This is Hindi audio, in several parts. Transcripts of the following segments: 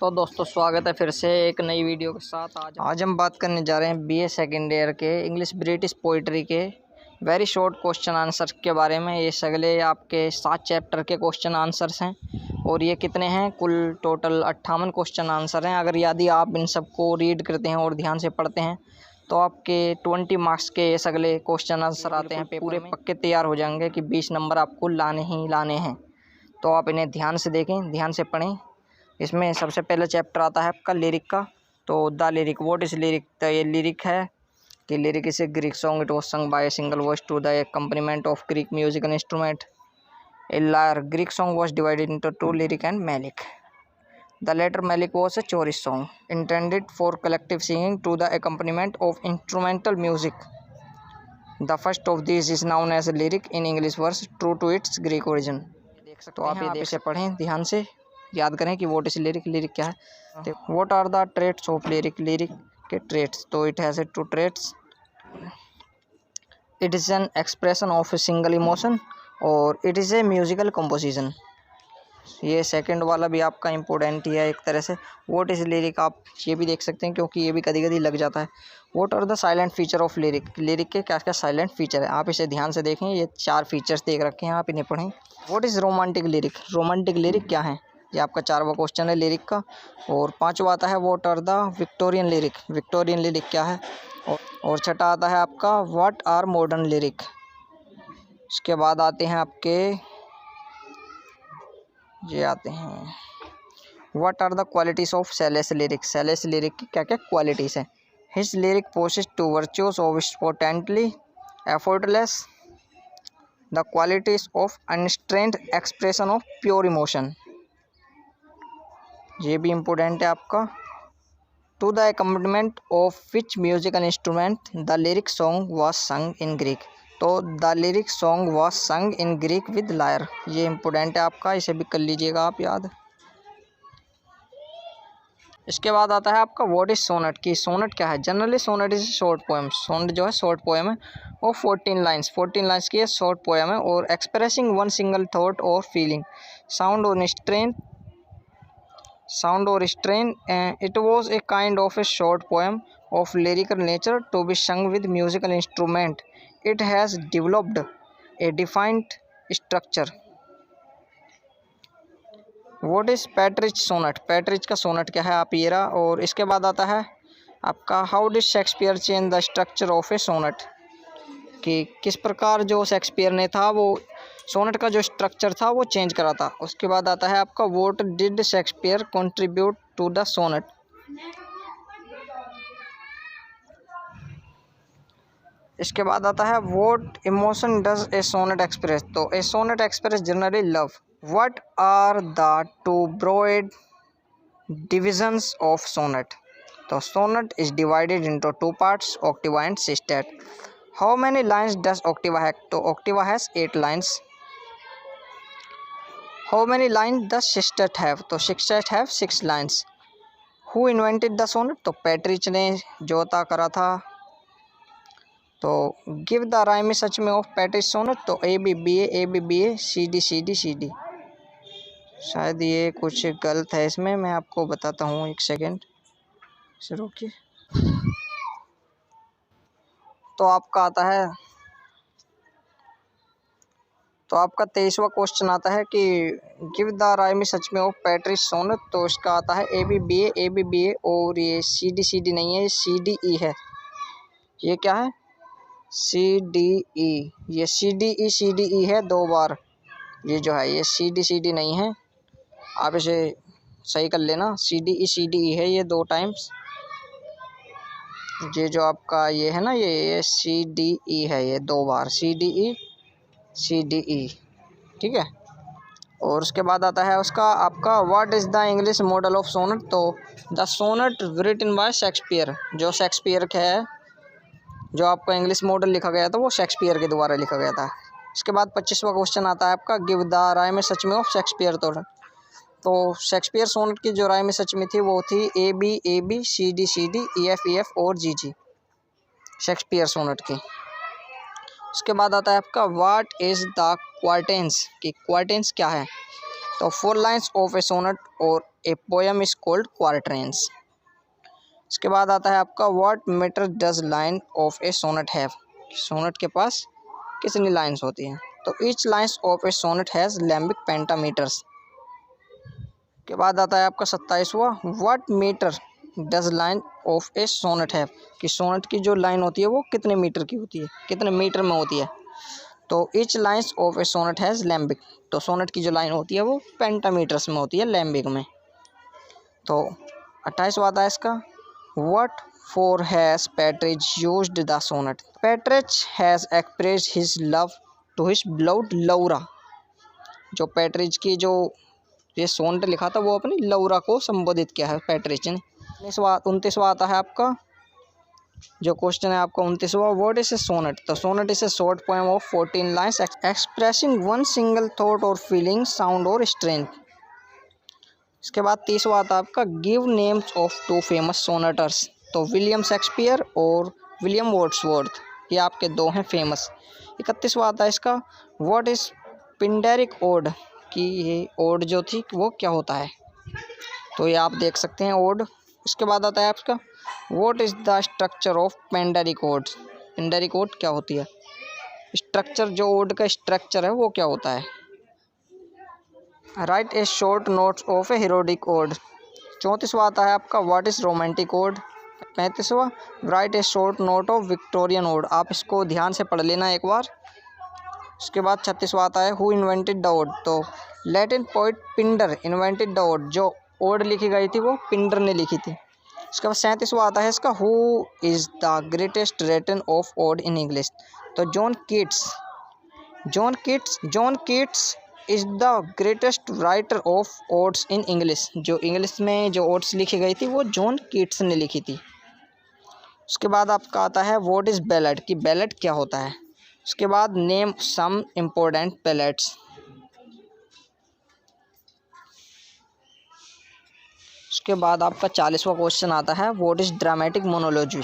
तो दोस्तों स्वागत है फिर से एक नई वीडियो के साथ। आज हम बात करने जा रहे हैं बीए सेकेंड ईयर के इंग्लिश ब्रिटिश पोइट्री के वेरी शॉर्ट क्वेश्चन आंसर के बारे में। ये सगले आपके 7 चैप्टर के क्वेश्चन आंसर्स हैं और ये कितने हैं, कुल टोटल 58 क्वेश्चन आंसर हैं। अगर यदि आप इन सबको रीड करते हैं और ध्यान से पढ़ते हैं तो आपके 20 मार्क्स के ये सगले क्वेश्चन आंसर आते हैं, पूरे पक्के तैयार हो जाएंगे कि 20 नंबर आपको लाने ही लाने हैं। तो आप इन्हें ध्यान से देखें, ध्यान से पढ़ें। इसमें सबसे पहले चैप्टर आता है आपका लिरिक का। तो the lyric, what is lyric? तो ये लिरिक है कि lyric is a Greek song, it was sung by a single voice to the accompaniment of Greek musical instrument. A lyre, Greek song was divided into 2 lyric and melic. The latter Melic was a chorus song intended for collective singing to the accompaniment of instrumental music. The first of these is known as a lyric in English verse, true to its Greek origin. तो आप ये इसे पढ़ें, ध्यान से याद करें कि व्हाट इज लिरिक, लिरिक क्या है। तो what are the traits of lyric, lyric के ट्रेट्स। तो it has a 2 traits. It is an expression of a single emotion और it is a musical composition. ये सेकंड वाला भी आपका इम्पोर्टेंट ही है एक तरह से। व्हाट इज़ लिरिक आप ये भी देख सकते हैं क्योंकि ये भी कभी कभी लग जाता है। What are the salient feature of lyric, lyric के क्या क्या साइलेंट फीचर है, आप इसे ध्यान से देखें। ये 4 फीचर्स देख रखे हैं, आप इन्हें पढ़ें। What is romantic lyric, romantic lyric क्या है, ये आपका 4वां क्वेश्चन है लिरिक का। और 5वां आता है what are the Victorian lyric, Victorian lyric क्या है। और 6ठा आता है आपका व्हाट आर मॉडर्न लिरिक। इसके बाद आते हैं आपके ये आते हैं what are the qualities of Shelley's lyric, Shelley's lyric की क्या क्या क्वालिटीज़ हैं। His lyric possess 2 virtues of spontaneously effortless, the qualities of unstrained expression of pure emotion. ये भी इम्पोर्टेंट है आपका। To the accompaniment of which musical instrument the lyric song was sung in Greek. तो the lyric song was sung in Greek with lyre, ये इम्पोर्टेंट है आपका, इसे भी कर लीजिएगा आप याद। इसके बाद आता है आपका व्हाट इज सोनेट की, सोनेट क्या है। Generally sonnet is short poem, sonnet जो है शॉर्ट पोएम है और 14 लाइन्स, 14 लाइन्स की शॉर्ट पोएम है और एक्सप्रेसिंग वन सिंगल थॉट और फीलिंग, साउंड और strain. It was a kind of a short poem of lyrical nature to be sung with musical instrument. It has developed a defined structure. What is Patridge sonnet? Patridge का सोनेट क्या है आप ये रहा। और इसके बाद आता है आपका how did Shakespeare change the structure of a sonnet, कि किस प्रकार जो शेक्सपियर ने था वो सोनेट का जो स्ट्रक्चर था वो चेंज करा था। उसके बाद आता है आपका what did Shakespeare contribute to the sonnet. इसके बाद आता है what emotion does a sonnet express. तो a sonnet express generally love. What are the 2 broad divisions of sonnet. तो sonnet is divided into 2 parts, octave and sestet. How many lines does octave have. तो octave has 8 lines. How many line the sestet have. तो sestet have 6 lines. Who invented the sonnet. तो पैट्रिच ने जोता करा था। तो गिव द राइम सच में ऑफ पैट्रिच सोनेट। तो A B B A C D C D C D. शायद ये कुछ गलत है इसमें, मैं आपको बताता हूँ, एक सेकेंड से रोकिए। तो आपका आता है, तो आपका 23वां क्वेश्चन आता है कि गिव द राइम सच में ऑफ पैट्रिच सोनेट। तो इसका आता है ए बी बी ए और ये सी डी नहीं है, ये सी डी ई है। ये क्या है, सी डी ई, ये सी डी ई है 2 बार। ये जो है ये सी डी नहीं है, आप इसे सही कर लेना। सी डी ई है ये 2 टाइम्स। ये जो आपका ये है ना, ये सी डी ई है, ये 2 बार सी डी ई, ठीक है। और उसके बाद आता है उसका आपका what is the English model of sonnet. तो the sonnet written by Shakespeare, जो शेक्सपियर का है, जो आपका इंग्लिश मॉडल लिखा गया था वो शेक्सपियर के द्वारा लिखा गया था। इसके बाद 25वां क्वेश्चन आता है आपका गिव द राइम सच में ऑफ शेक्सपियर। तो शेक्सपियर सोनेट की जो राइम सच में थी वो थी A B C D E F और जी, शेक्सपियर सोनेट की। उसके बाद आता है आपका व्हाट इज़ द क्वार्टेंस, कि क्वार्टेंस क्या है। तो 4 लाइन्स ऑफ ए सोनेट और a poem is called quatrains. इसके बाद आता है आपका what metre does line of a sonnet have. Sonnet के पास कितनी लाइंस होती हैं? तो each lines of a sonnet has iambic pentameters. के बाद आता है आपका 27वां what metre does line of a sonnet have, कि सोनेट की जो लाइन होती है वो कितने मीटर की होती है, कितने मीटर में होती है। तो each lines of a sonnet has iambic, तो सोनेट की जो लाइन होती है वो पेंटामीटर्स में होती है, लैम्बिक में। तो 28वां आता है इसका what for has Petrarch used the sonnet. Petrarch has expressed his love to his beloved Laura. जो पैट्रिज की जो ये सोनेट लिखा था वो अपनी लौरा को संबोधित किया है पैट्रिज ने। 29वां आता है आपका जो क्वेश्चन है आपका 29वां व्हाट इज ए सोनेट। तो sonnet is a short poem of 14 lines expressing one single thought और फीलिंग, साउंड और स्ट्रेंथ। इसके बाद 30वां आता है आपका give names of two famous sonneteers. तो विलियम शेक्सपियर और विलियम वर्ड्सवर्थ, ये आपके दो हैं फेमस। 31वां आता है इसका व्हाट इज पिंडेरिक ओड, कि ये ओड जो थी वो क्या होता है, तो ये आप देख सकते हैं ओड। इसके बाद आता है आपका what is the structure of Pindaric ode. Pindaric ode क्या होती है, स्ट्रक्चर, जो ओड का स्ट्रक्चर है वो क्या होता है। Write a short notes of a Horatian ode. 34वां आता है आपका व्हाट इज रोमांटिक ओड। 35वां write a short note of Victorian ode. आप इसको ध्यान से पढ़ लेना एक बार। उसके बाद 36वां आता है हु इन्वेंटेड द ओड। तो Latin poet Pindar invented the ode, जो ओड लिखी गई थी वो पिंडर ने लिखी थी। इसके बाद 37वां आता है इसका who is the greatest written of ode in English. तो John Keats is the greatest writer of odes in English. जो इंग्लिश में जो ओड्स लिखी गई थी वो जॉन कीट्स ने लिखी थी। उसके बाद आपका आता है व्हाट इज़ बैलेड, कि बैलेड क्या होता है। उसके बाद नेम सम इम्पोर्टेंट बैलेड्स। उसके बाद आपका 40वां क्वेश्चन आता है व्हाट इज़ ड्रामेटिक मोनोलॉजी।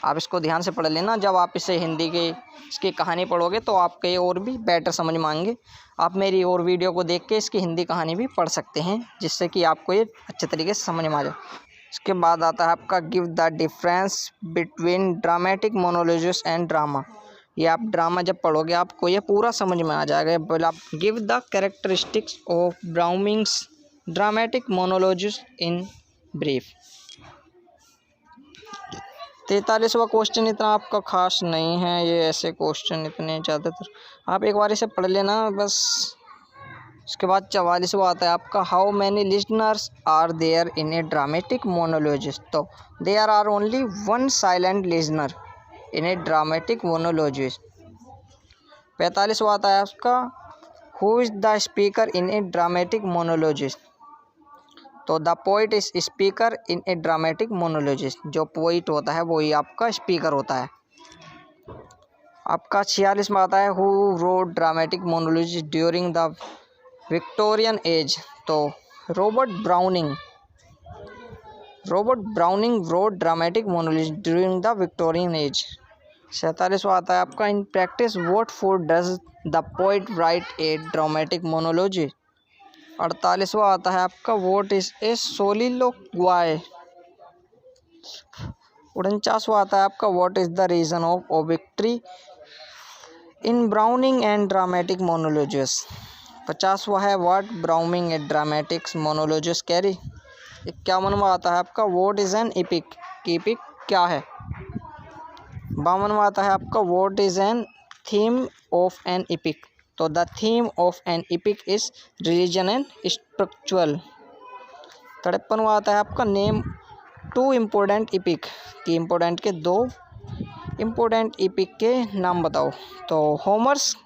आप इसको ध्यान से पढ़ लेना, जब आप इसे हिंदी के इसकी कहानी पढ़ोगे तो आपके ये और भी बेटर समझ में आएंगे। आप मेरी और वीडियो को देख के इसकी हिंदी कहानी भी पढ़ सकते हैं, जिससे कि आपको ये अच्छे तरीके से समझ में आ जाए। इसके बाद आता है आपका give the difference between dramatic monologues and drama. ये आप ड्रामा जब पढ़ोगे आपको ये पूरा समझ में आ जाएगा। बोला आप give the characteristics of Browning's dramatic monologues in brief. 43वां क्वेश्चन इतना आपका खास नहीं है, ये ऐसे क्वेश्चन इतने ज़्यादातर आप एक बार इसे पढ़ लेना बस। इसके बाद 44वां आता है आपका how many listeners are there in a dramatic monologues. तो there are only one silent listener in a dramatic monologues. 45वां आता है आपका who is the speaker in a dramatic monologues. तो the poet is speaker in a dramatic monologues. जो पोइट होता है वही आपका स्पीकर होता है। आपका 46वां आता है who wrote dramatic monologues during the Victorian age. तो Robert Browning wrote dramatic monologues during the Victorian age. 47वां आता है आपका in practice what for does the poet write a dramatic monologue. 48वां आता है आपका व्हाट इज ए सोलिलोक्वाई। 49वां आता है आपका what is the reason of ओबिक्ट्री in Browning and dramatic monologues. 50वां है what Browning a dramatics monologues carry. 51वां आता है आपका व्हाट इज एन इपिक, कि इपिक क्या है। 52वां आता है आपका what is an theme of an epic. तो the theme of an epic is religion and spiritual. 53वां आता है आपका नेम टू इम्पोर्टेंट इपिक, कि इम्पोर्टेंट के दो इम्पोर्टेंट इपिक के नाम बताओ। तो होमर्स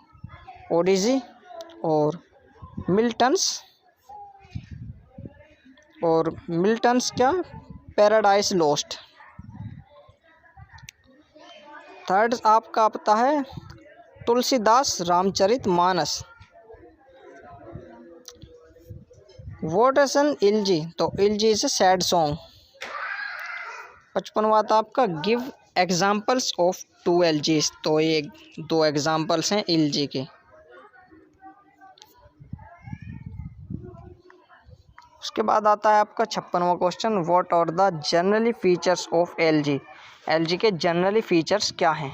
ओडिसी और मिल्टन्स क्या पैराडाइज लॉस्ट। थर्ड आपका पता है Tulsidas Ramcharit Manas. What is an elegy. तो elegy is a sad song. 55वां था आपका give examples of two elegies. तो ये दो एग्जाम्पल्स हैं इल्जी के। उसके बाद आता है आपका 56वां question, what are the generally features of elegy. Elegy के जनरली फीचर्स क्या हैं।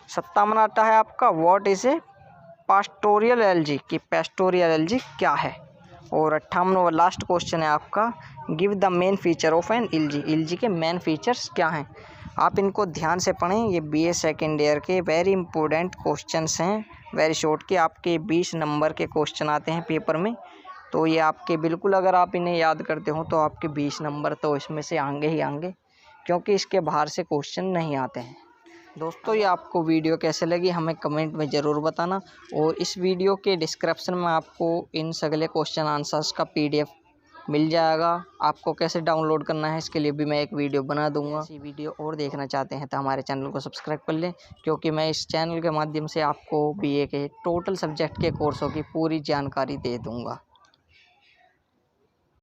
57वां आता है आपका, what is a pastoral elegy, कि पेस्टोरियल एलजी क्या है। और 58वां लास्ट क्वेश्चन है आपका, give the main feature of an elegy. Elegy के मेन फीचर्स क्या हैं। आप इनको ध्यान से पढ़ें, ये बीए सेकेंड ईयर के वेरी इंपॉर्टेंट क्वेश्चंस हैं, वेरी शॉर्ट के। आपके 20 नंबर के क्वेश्चन आते हैं पेपर में, तो ये आपके बिल्कुल अगर आप इन्हें याद करते हो तो आपके 20 नंबर तो इसमें से आएंगे ही आएंगे, क्योंकि इसके बाहर से क्वेश्चन नहीं आते हैं। दोस्तों ये आपको वीडियो कैसे लगी हमें कमेंट में ज़रूर बताना, और इस वीडियो के डिस्क्रिप्शन में आपको इन सगले क्वेश्चन आंसर्स का PDF मिल जाएगा। आपको कैसे डाउनलोड करना है इसके लिए भी मैं एक वीडियो बना दूंगा। इसी वीडियो और देखना चाहते हैं तो हमारे चैनल को सब्सक्राइब कर लें, क्योंकि मैं इस चैनल के माध्यम से आपको BA के टोटल सब्जेक्ट के कोर्सों की पूरी जानकारी दे दूंगा।